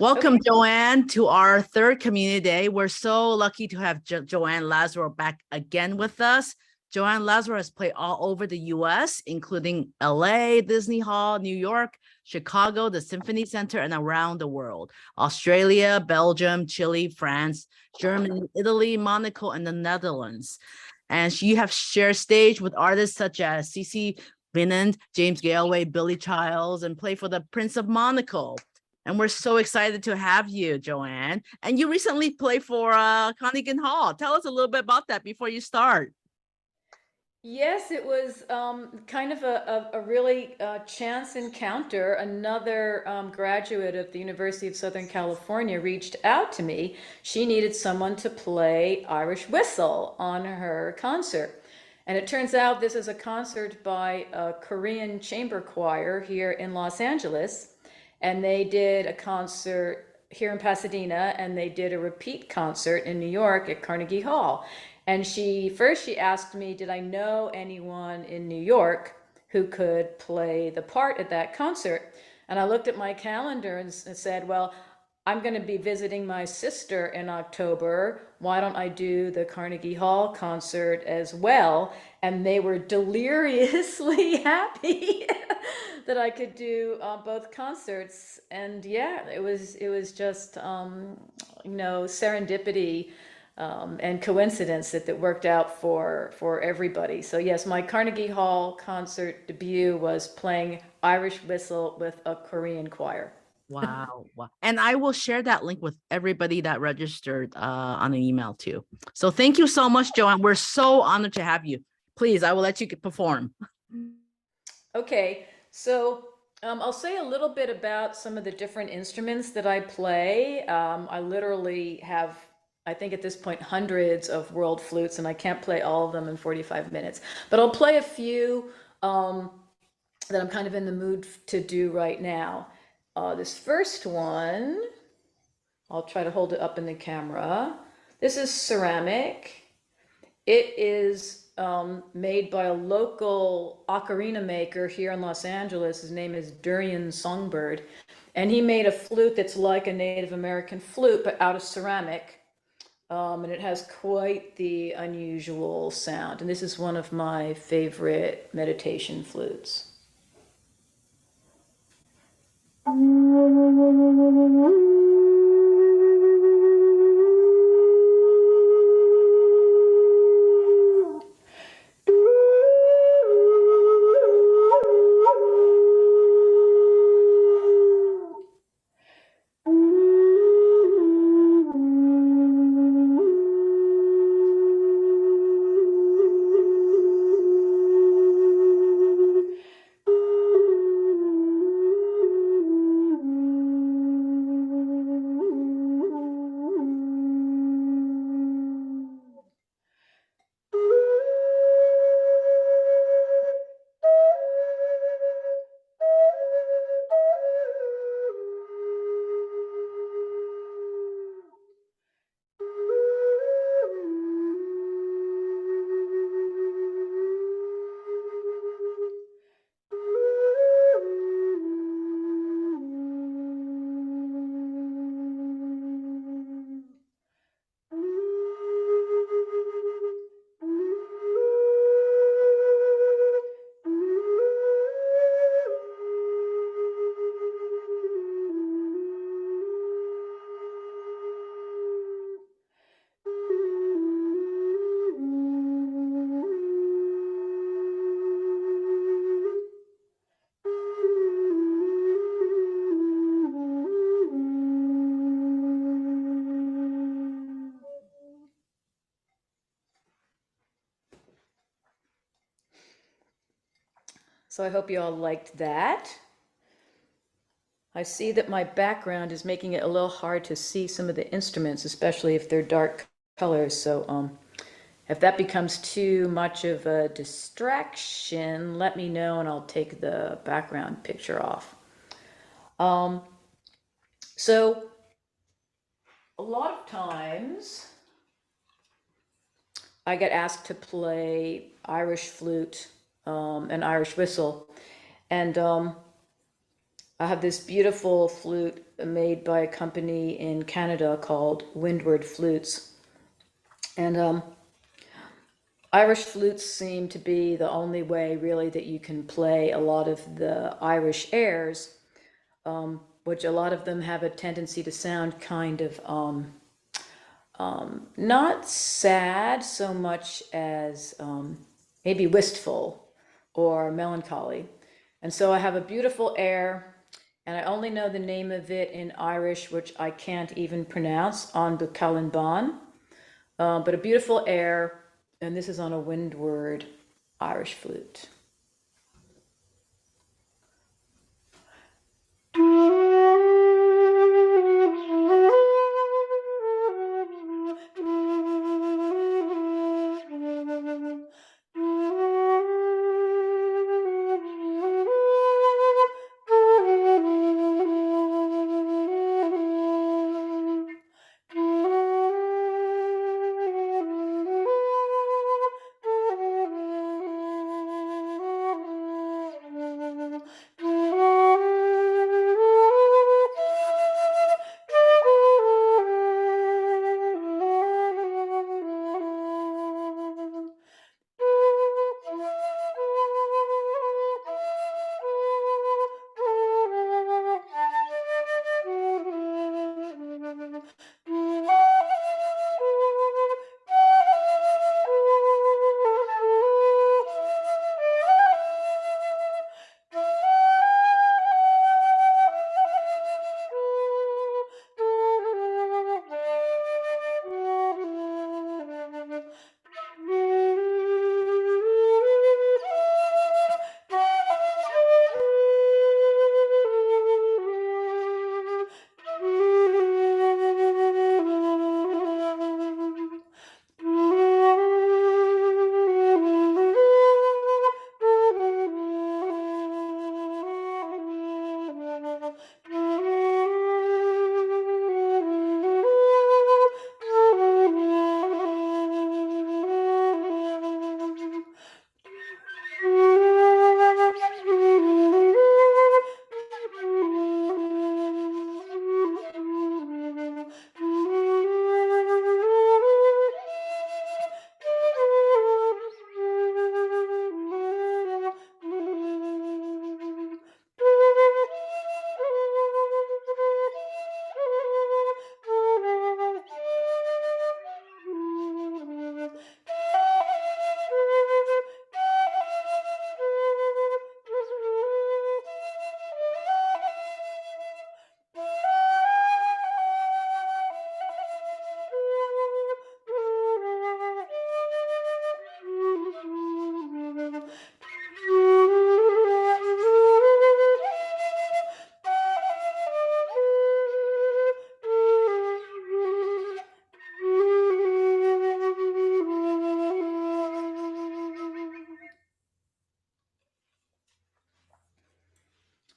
Welcome, Okay. Joanne, to our third community day. We're so lucky to have Joanne Lazzaro back again with us. Joanne Lazzaro has played all over the US, including LA, Disney Hall, New York, Chicago, the Symphony Center, and around the world. Australia, Belgium, Chile, France, Germany, Italy, Monaco, and the Netherlands. And you have shared stage with artists such as CeCe Winand, James Galway, Billy Childs, and played for the Prince of Monaco. And we're so excited to have you, Joanne. And you recently played for Carnegie Hall. Tell us a little bit about that before you start. Yes, it was kind of a really chance encounter. Another graduate of the University of Southern California reached out to me. She needed someone to play Irish Whistle on her concert. And it turns out this is a concert by a Korean chamber choir here in Los Angeles. And they did a concert here in Pasadena, and they did a repeat concert in New York at Carnegie Hall. And she asked me, did I know anyone in New York who could play the part at that concert? And I looked at my calendar and said, well, I'm going to be visiting my sister in October. Why don't I do the Carnegie Hall concert as well? And they were deliriously happy that I could do both concerts. And yeah, it was just serendipity and coincidence that worked out for everybody. So yes, my Carnegie Hall concert debut was playing Irish Whistle with a Korean choir. Wow. Wow. And I will share that link with everybody that registered on an email too. So thank you so much, Joanne. We're so honored to have you. Please, I will let you perform. Okay, so I'll say a little bit about some of the different instruments that I play. I literally have, I think at this point, hundreds of world flutes, and I can't play all of them in 45 minutes. But I'll play a few that I'm kind of in the mood to do right now. This first one, I'll try to hold it up in the camera. This is ceramic. It is made by a local ocarina maker here in Los Angeles. His name is Durian Songbird. And he made a flute that's like a Native American flute, but out of ceramic. And it has quite the unusual sound. And this is one of my favorite meditation flutes. So I hope you all liked that. I see that my background is making it a little hard to see some of the instruments, especially if they're dark colors. So if that becomes too much of a distraction, let me know and I'll take the background picture off. So a lot of times I get asked to play Irish flute and Irish whistle. And I have this beautiful flute made by a company in Canada called Windward Flutes. And Irish flutes seem to be the only way really that you can play a lot of the Irish airs, which a lot of them have a tendency to sound kind of not sad so much as maybe wistful or melancholy. And so I have a beautiful air, and I only know the name of it in Irish, which I can't even pronounce, An Bucallan Ban, but a beautiful air, and this is on a windward Irish flute.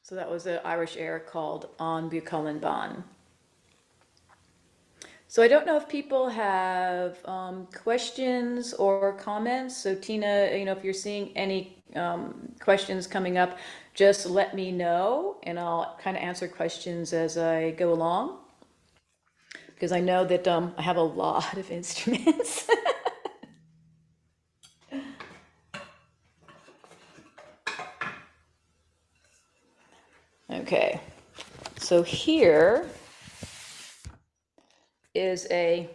So that was an Irish air called An Bucallan Ban. So I don't know if people have questions or comments. So Tina, if you're seeing any questions coming up, just let me know and I'll kind of answer questions as I go along. Because I know that I have a lot of instruments. Okay, so here is a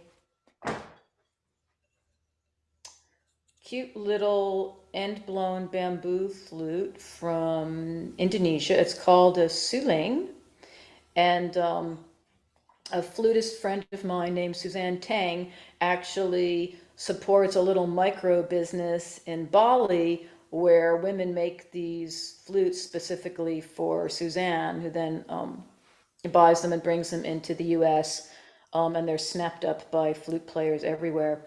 cute little end-blown bamboo flute from Indonesia. It's called a suling, and a flutist friend of mine named Suzanne Tang actually supports a little micro business in Bali where women make these flutes specifically for Suzanne, who then buys them and brings them into the US, and they're snapped up by flute players everywhere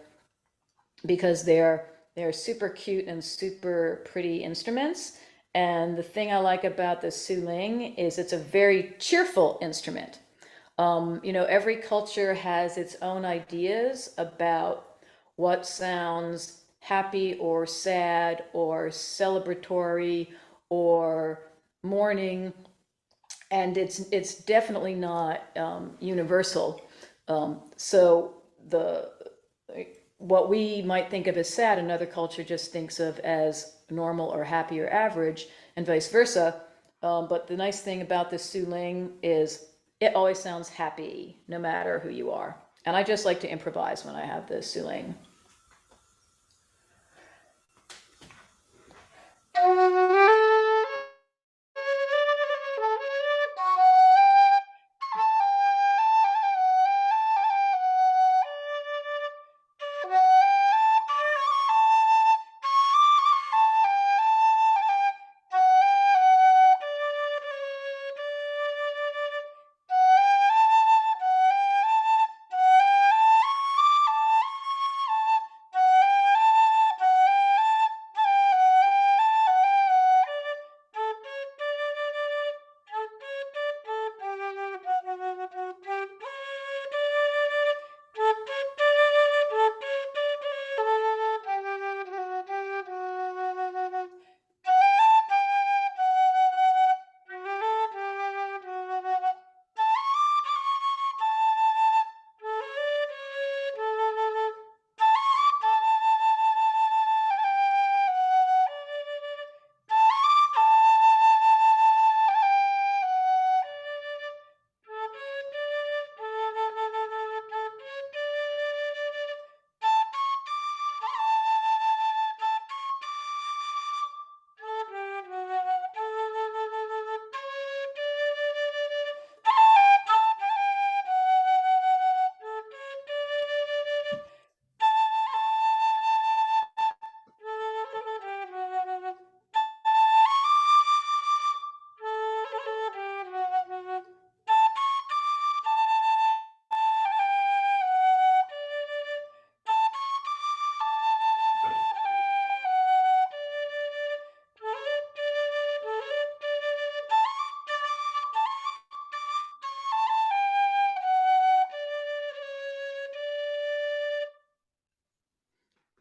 because they're super cute and super pretty instruments. And the thing I like about the suling is it's a very cheerful instrument. Every culture has its own ideas about what sounds happy or sad or celebratory or mourning. and it's definitely not universal. So the what we might think of as sad, another culture just thinks of as normal or happy or average, and vice versa. But the nice thing about this suling is it always sounds happy, no matter who you are. And I just like to improvise when I have the suling.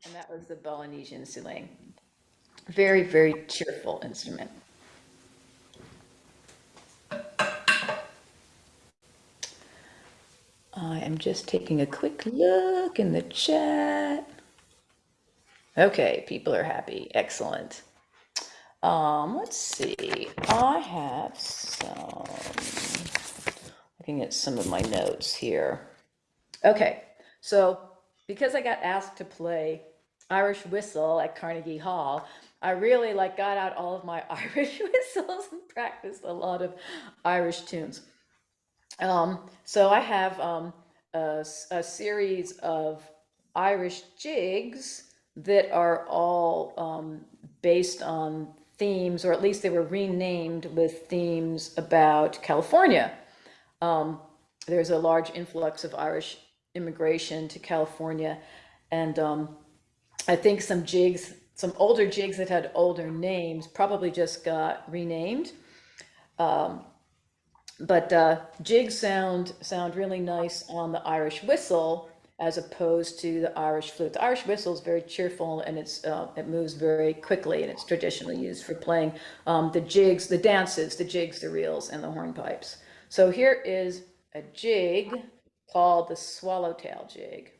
And that was the Balinesian suling. Very, very cheerful instrument. I am just taking a quick look in the chat. Okay, people are happy. Excellent. Let's see. I have some, looking at some of my notes here. Okay, so because I got asked to play Irish whistle at Carnegie Hall, I really got out all of my Irish whistles and practiced a lot of Irish tunes. So I have a series of Irish jigs that are all based on themes, or at least they were renamed with themes about California. There's a large influx of Irish immigration to California, and I think some older jigs that had older names probably just got renamed. But jigs sound really nice on the Irish whistle as opposed to the Irish flute. The Irish whistle is very cheerful and it moves very quickly, and it's traditionally used for playing the jigs, the dances, the jigs, the reels, and the hornpipes. So here is a jig called the swallowtail jig.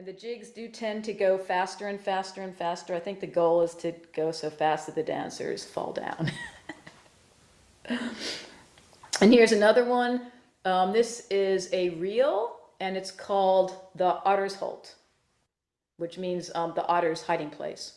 And the jigs do tend to go faster and faster and faster. I think the goal is to go so fast that the dancers fall down. And here's another one. This is a reel, and it's called the Otter's Holt, which means the otter's hiding place.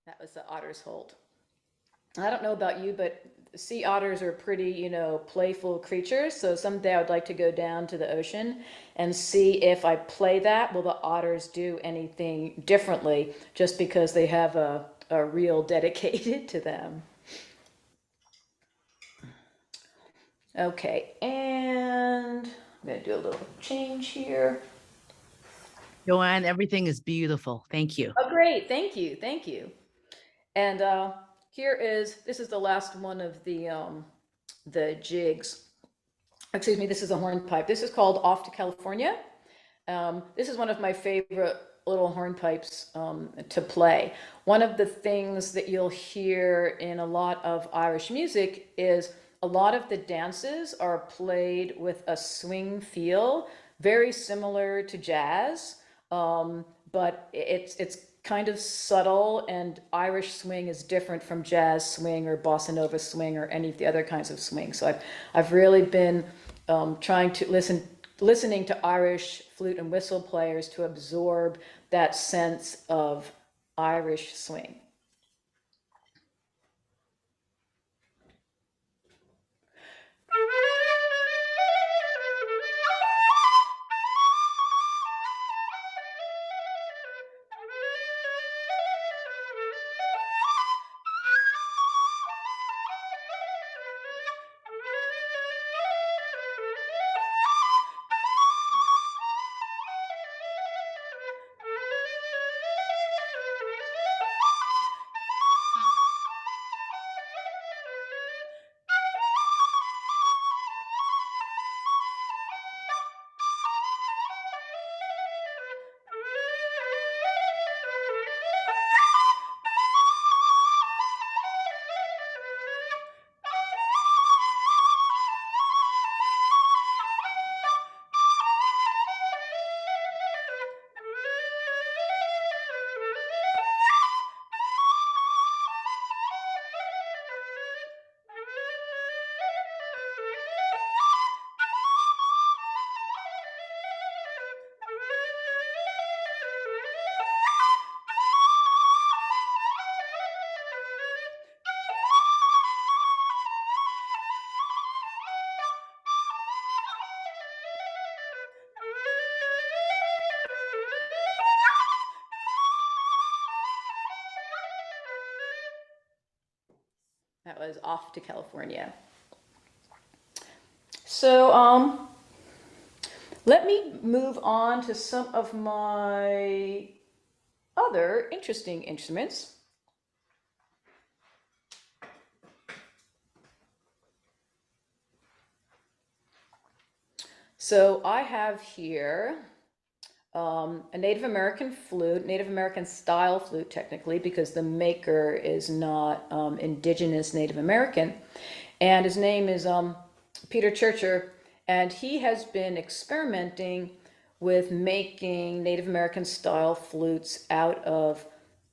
That was the Otter's Holt. I don't know about you, but sea otters are pretty, playful creatures. So someday I would like to go down to the ocean and see if I play that, will the otters do anything differently just because they have a reel dedicated to them. Okay, and I'm going to do a little change here. Joanne, everything is beautiful. Thank you. Oh, great. Thank you. Thank you. And this is the last one of the jigs. Excuse me, this is a hornpipe. This is called Off to California. This is one of my favorite little hornpipes to play. One of the things that you'll hear in a lot of Irish music is a lot of the dances are played with a swing feel, very similar to jazz, but it's kind of subtle, and Irish swing is different from jazz swing or bossa nova swing or any of the other kinds of swing. So I've really been trying to listening to Irish flute and whistle players to absorb that sense of Irish swing. That was Off to California. So let me move on to some of my other interesting instruments. So I have here a Native American flute, Native American style flute technically, because the maker is not indigenous Native American. And his name is Peter Churcher, and he has been experimenting with making Native American style flutes out of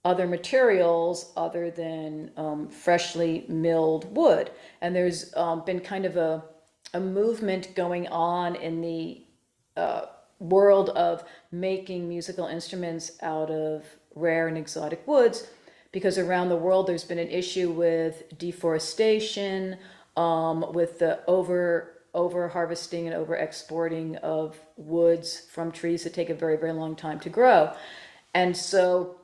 other materials other than freshly milled wood. And there's been kind of a movement going on in the world of making musical instruments out of rare and exotic woods, because around the world there's been an issue with deforestation, with the over harvesting and over exporting of woods from trees that take a very, very long time to grow. And so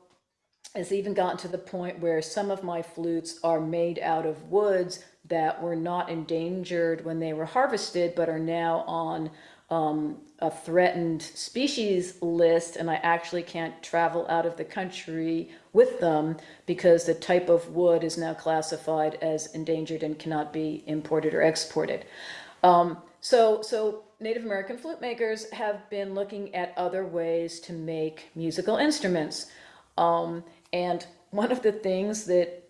it's even gotten to the point where some of my flutes are made out of woods that were not endangered when they were harvested, but are now on a threatened species list, and I actually can't travel out of the country with them because the type of wood is now classified as endangered and cannot be imported or exported. So Native American flute makers have been looking at other ways to make musical instruments. And one of the things that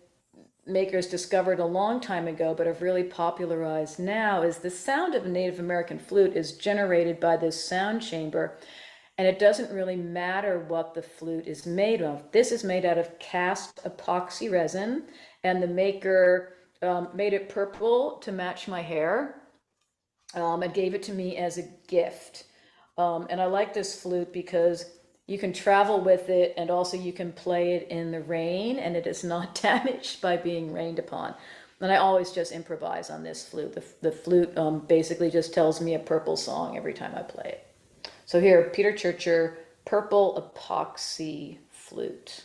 makers discovered a long time ago but have really popularized now is the sound of a Native American flute is generated by this sound chamber, and it doesn't really matter what the flute is made of. This is made out of cast epoxy resin, and the maker made it purple to match my hair, and gave it to me as a gift. And I like this flute because you can travel with it, and also you can play it in the rain and it is not damaged by being rained upon. And I always just improvise on this flute. The flute basically just tells me a purple song every time I play it. So here, Peter Churcher, Purple Epoxy Flute.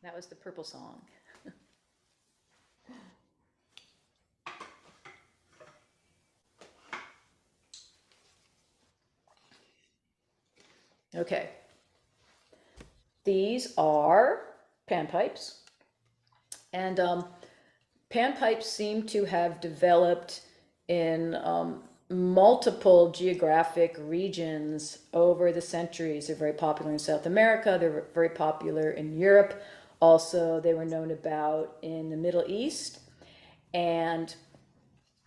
That was the purple song. Okay. These are panpipes. And panpipes seem to have developed in multiple geographic regions over the centuries. They're very popular in South America, they're very popular in Europe, Also, they were known about in the Middle East. And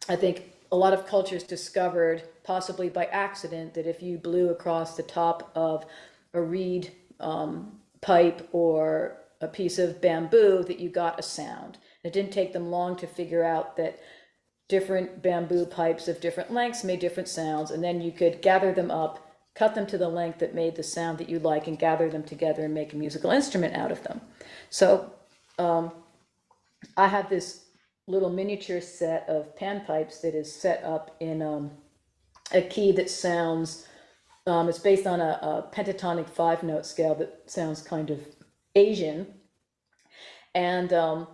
I think a lot of cultures discovered, possibly by accident, that if you blew across the top of a reed pipe or a piece of bamboo, that you got a sound. It didn't take them long to figure out that different bamboo pipes of different lengths made different sounds, and then you could gather them up, cut them to the length that made the sound that you like, and gather them together and make a musical instrument out of them. So I have this little miniature set of panpipes that is set up in a key that sounds, it's based on a pentatonic 5-note scale that sounds kind of Asian. And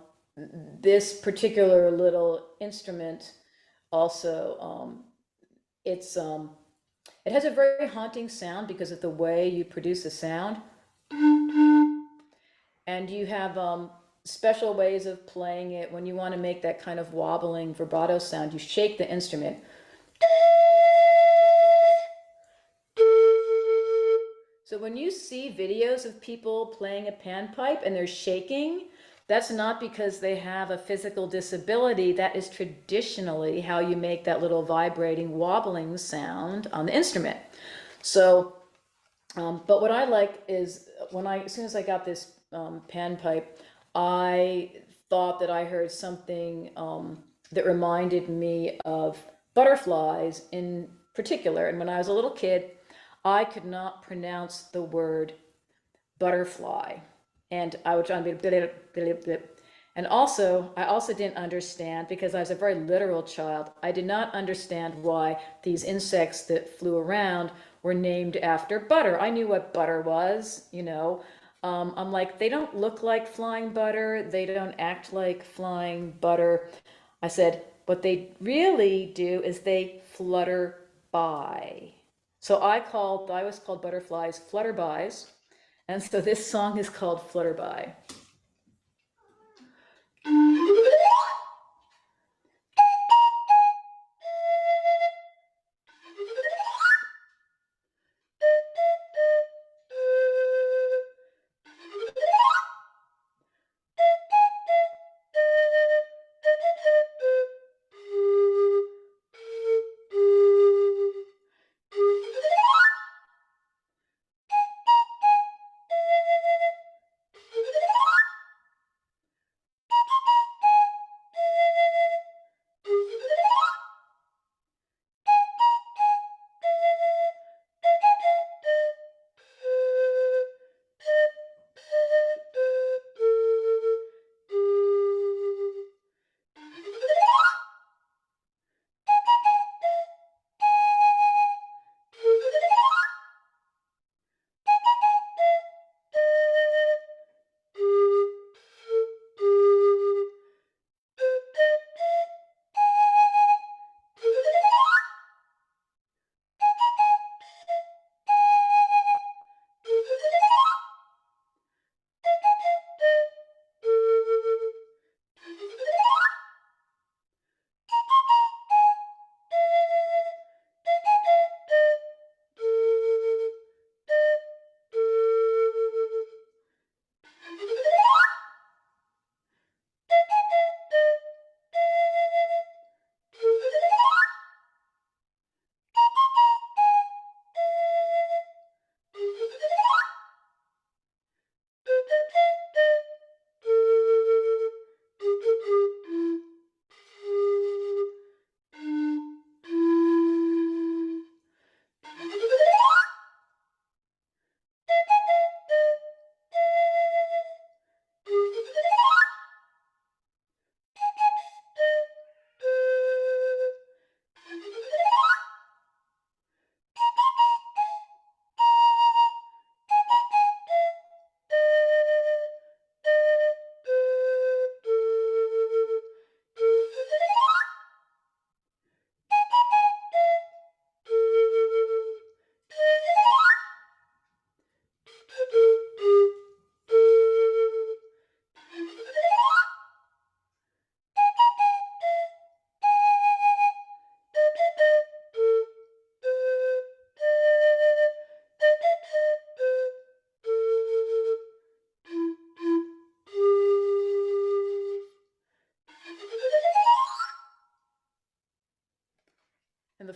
this particular little instrument also, it has a very haunting sound because of the way you produce a sound. And you have special ways of playing it. When you want to make that kind of wobbling vibrato sound, you shake the instrument. So when you see videos of people playing a panpipe and they're shaking, that's not because they have a physical disability. That is traditionally how you make that little vibrating, wobbling sound on the instrument. So, but what I like is as soon as I got this panpipe, I thought that I heard something that reminded me of butterflies in particular. And when I was a little kid, I could not pronounce the word butterfly. And I would try and be, and also, I also didn't understand, because I was a very literal child, I did not understand why these insects that flew around were named after butter. I knew what butter was, you know. I'm like, they don't look like flying butter. They don't act like flying butter. I said, what they really do is they flutter by. So I was called butterflies flutterbys. And so this song is called Flutterby.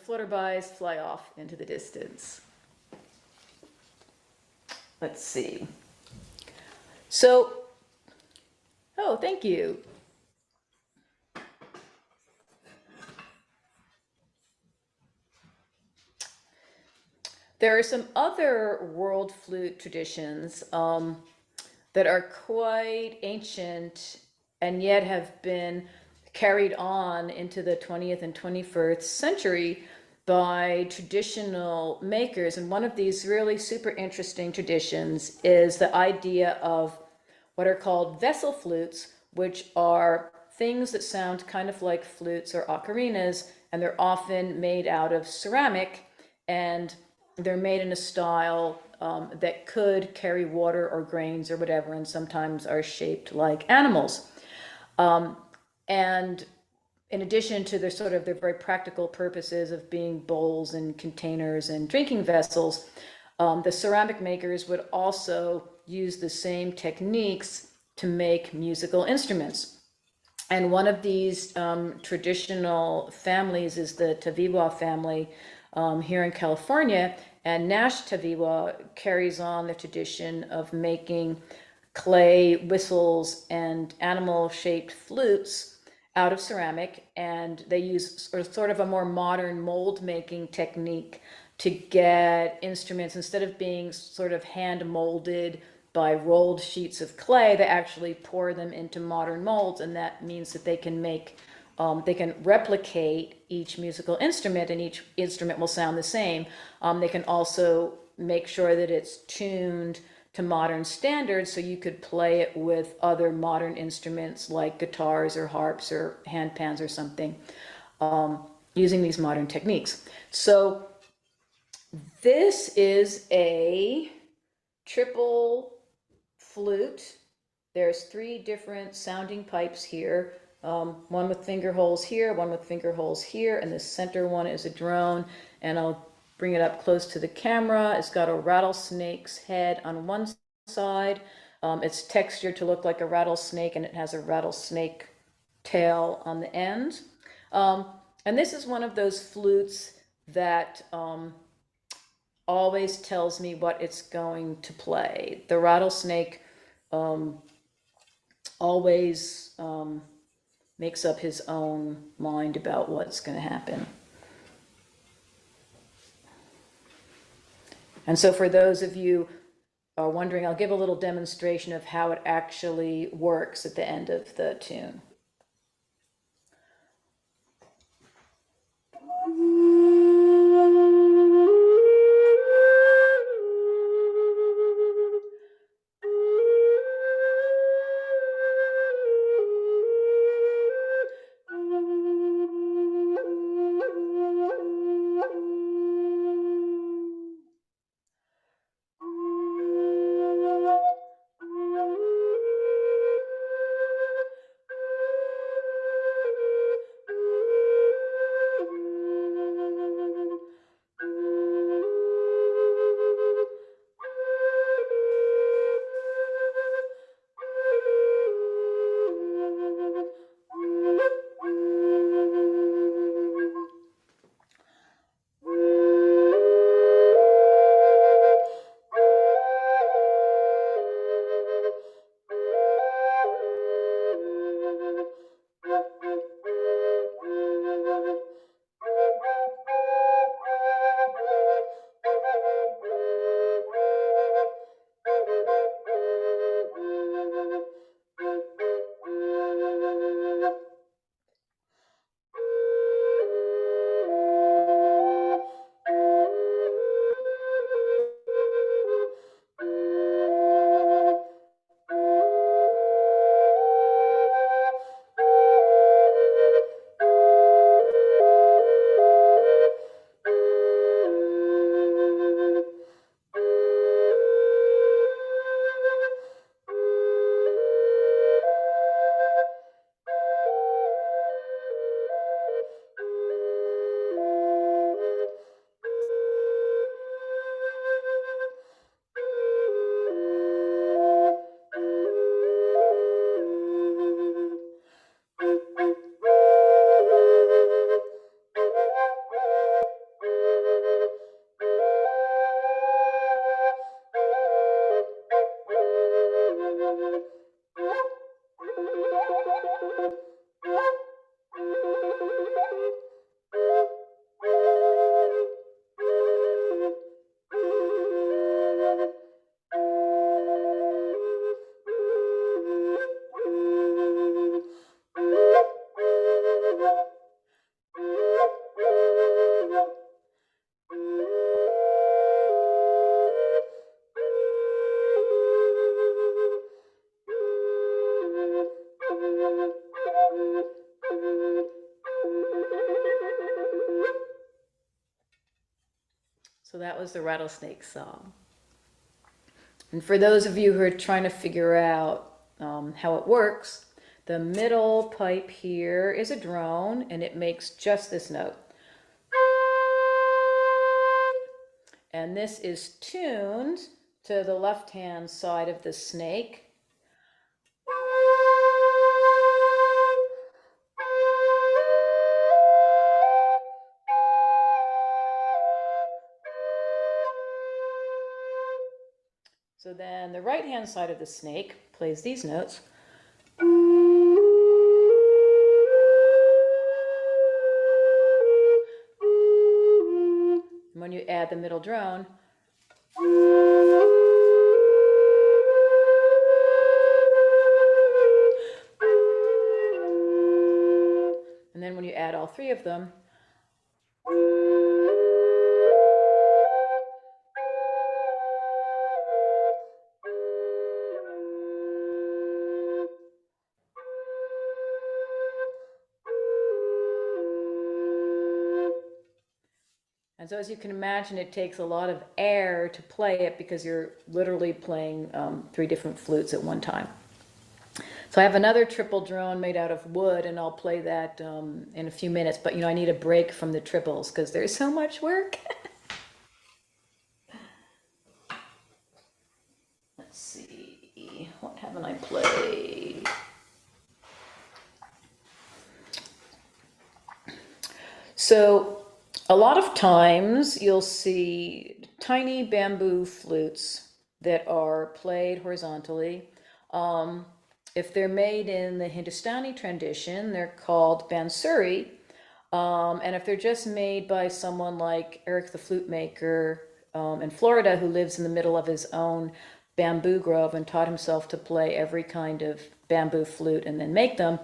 flutterbys fly off into the distance. Let's see. So, oh, thank you. There are some other world flute traditions that are quite ancient and yet have been carried on into the 20th and 21st century by traditional makers. And one of these really super interesting traditions is the idea of what are called vessel flutes, which are things that sound kind of like flutes or ocarinas, and they're often made out of ceramic, and they're made in a style that could carry water or grains or whatever, and sometimes are shaped like animals. And in addition to their very practical purposes of being bowls and containers and drinking vessels, the ceramic makers would also use the same techniques to make musical instruments. And one of these traditional families is the Taviwa family here in California. And Nash Taviwa carries on the tradition of making clay whistles and animal-shaped flutes out of ceramic. And they use sort of a more modern mold-making technique to get instruments, instead of being sort of hand-molded by rolled sheets of clay, they actually pour them into modern molds, and that means that they can they can replicate each musical instrument, and each instrument will sound the same. They can also make sure that it's tuned to modern standards, so you could play it with other modern instruments like guitars or harps or handpans or something, using these modern techniques. So this is a triple flute. There's 3 different sounding pipes here, one with finger holes here, one with finger holes here, and the center one is a drone. And I'll bring it up close to the camera. It's got a rattlesnake's head on one side. It's textured to look like a rattlesnake, and it has a rattlesnake tail on the end. And this is one of those flutes that always tells me what it's going to play. The rattlesnake always makes up his own mind about what's going to happen. And so for those of you are wondering, I'll give a little demonstration of how it actually works at the end of the tune. So that was the rattlesnake song. And for those of you who are trying to figure out how it works, the middle pipe here is a drone and it makes just this note. And this is tuned to the left-hand side of the snake. So then the right-hand side of the snake plays these notes. And when you add the middle drone, and then when you add all three of them, and so as you can imagine, it takes a lot of air to play it because you're literally playing three different flutes at one time. So I have another triple drone made out of wood, and I'll play that in a few minutes. But I need a break from the triples because there's so much work. Let's see, what haven't I played? So a lot of times you'll see tiny bamboo flutes that are played horizontally. If they're made in the Hindustani tradition, they're called bansuri. And if they're just made by someone like Eric the flute maker in Florida, who lives in the middle of his own bamboo grove and taught himself to play every kind of bamboo flute and then make them,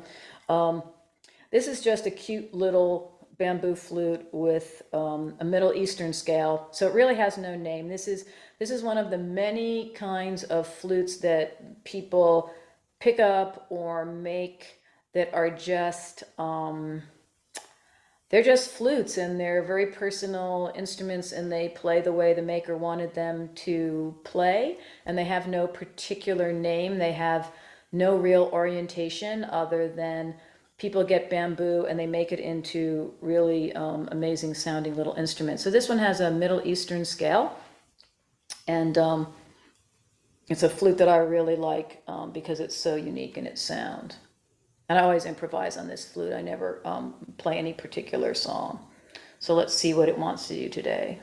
this is just a cute little bamboo flute with a Middle Eastern scale. So it really has no name. This is one of the many kinds of flutes that people pick up or make that are just they're just flutes, and they're very personal instruments, and they play the way the maker wanted them to play, and they have no particular name. They have no real orientation other than people get bamboo and they make it into really amazing sounding little instruments. So this one has a Middle Eastern scale, and it's a flute that I really like because it's so unique in its sound. And I always improvise on this flute. I never play any particular song. So let's see what it wants to do today.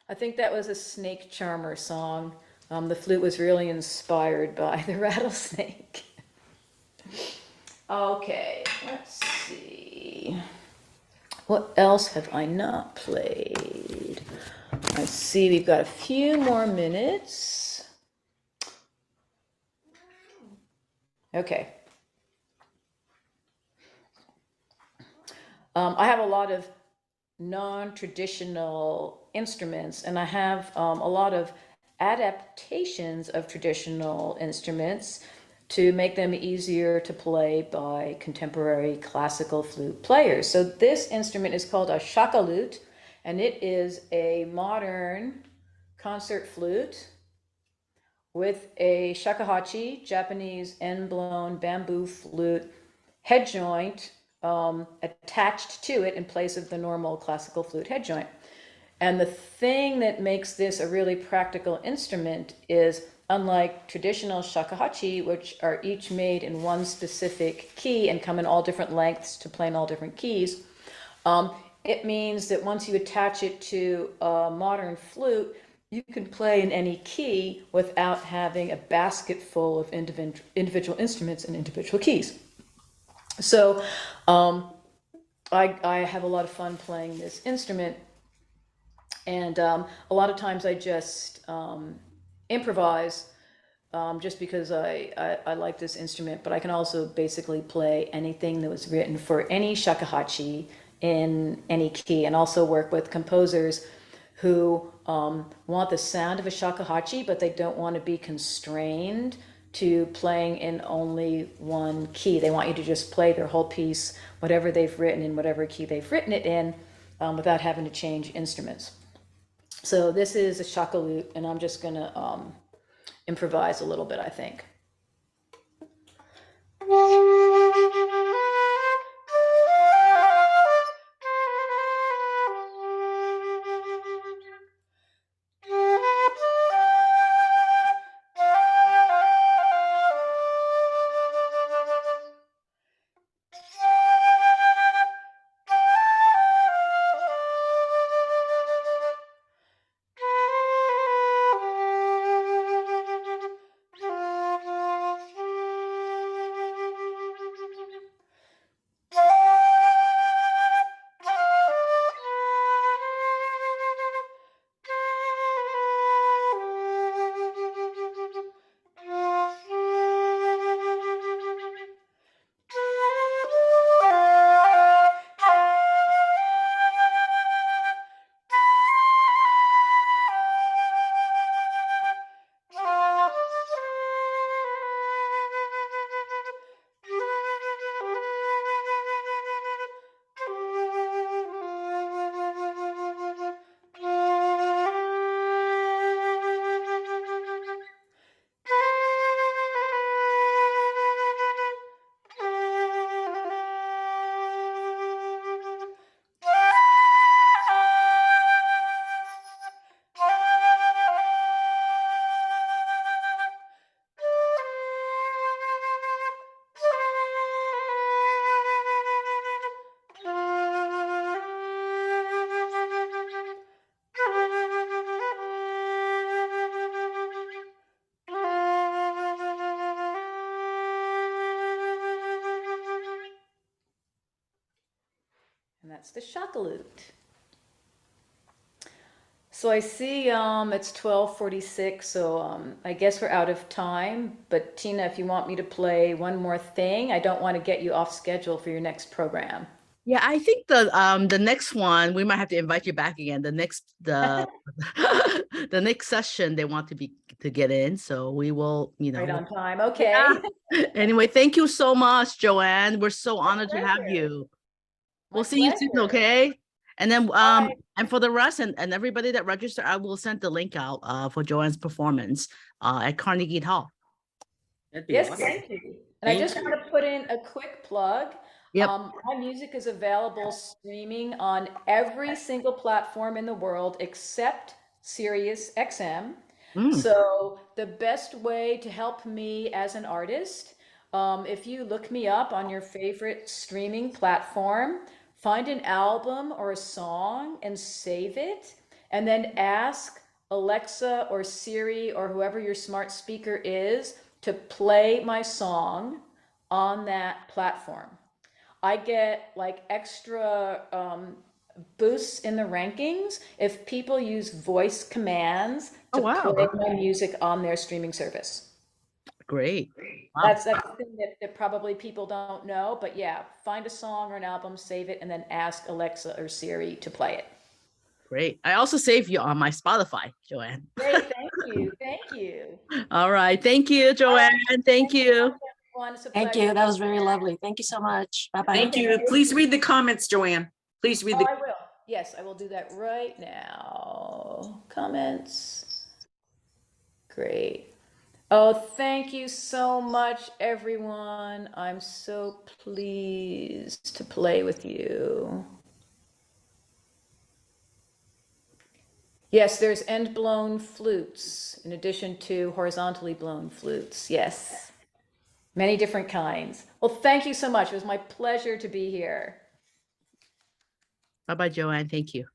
I think that was a Snake Charmer song. The flute was really inspired by the rattlesnake. Okay, let's see. What else have I not played? I see we've got a few more minutes. Okay. I have a lot of non-traditional instruments, and I have a lot of adaptations of traditional instruments to make them easier to play by contemporary classical flute players. So this instrument is called a shakalute, and it is a modern concert flute with a shakuhachi, Japanese end-blown bamboo flute head joint attached to it in place of the normal classical flute head joint. And the thing that makes this a really practical instrument is, unlike traditional shakuhachi, which are each made in one specific key and come in all different lengths to play in all different keys, it means that once you attach it to a modern flute, you can play in any key without having a basket full of individual instruments and individual keys. So I have a lot of fun playing this instrument, and a lot of times I just improvise just because I like this instrument, but I can also basically play anything that was written for any shakuhachi in any key, and also work with composers who want the sound of a shakuhachi, but they don't want to be constrained to playing in only one key. They want you to just play their whole piece, whatever they've written in whatever key they've written it in, without having to change instruments. So this is a shakalute, and I'm just going to improvise a little bit, I think. And that's the shakalute. So I see it's 12:46, so I guess we're out of time. But Tina, if you want me to play one more thing, I don't want to get you off schedule for your next program. Yeah, I think the next one we might have to invite you back again. The the next session they want to get in, so we will, Right on time. Yeah. Okay. Anyway, thank you so much, Joanne. We're so My honored to have pleasure. you. My We'll see you soon, pleasure. okay? And then All right. and for the rest and everybody that registered, I will send the link out for Joanne's performance at Carnegie Hall. That'd be Yes, awesome. thank you. And I Thank just you. want to put in a quick plug. Yep. My music is available streaming on every single platform in the world except Sirius XM. Mm. So the best way to help me as an artist, if you look me up on your favorite streaming platform, find an album or a song and save it, and then ask Alexa or Siri or whoever your smart speaker is to play my song on that platform. I get like extra boosts in the rankings if people use voice commands Oh, to wow. play my music on their streaming service. Great. Wow. That's the thing that probably people don't know, but yeah, find a song or an album, save it, and then ask Alexa or Siri to play it. Great. I also save you on my Spotify, Joanne. Great, thank you, thank you. All right. Thank you, Joanne. Thank Thanks so you. much, everyone. It's a Thank pleasure. you. That was very lovely. Thank you so much. Bye-bye. Thank you. Please read the comments, Joanne. Please read Oh, the. I will. Yes, I will do that right now. Comments. Great. Oh, thank you so much, everyone. I'm so pleased to play with you. Yes, there's end blown flutes in addition to horizontally blown flutes. Yes, many different kinds. Well, thank you so much. It was my pleasure to be here. Bye-bye, Joanne. Thank you.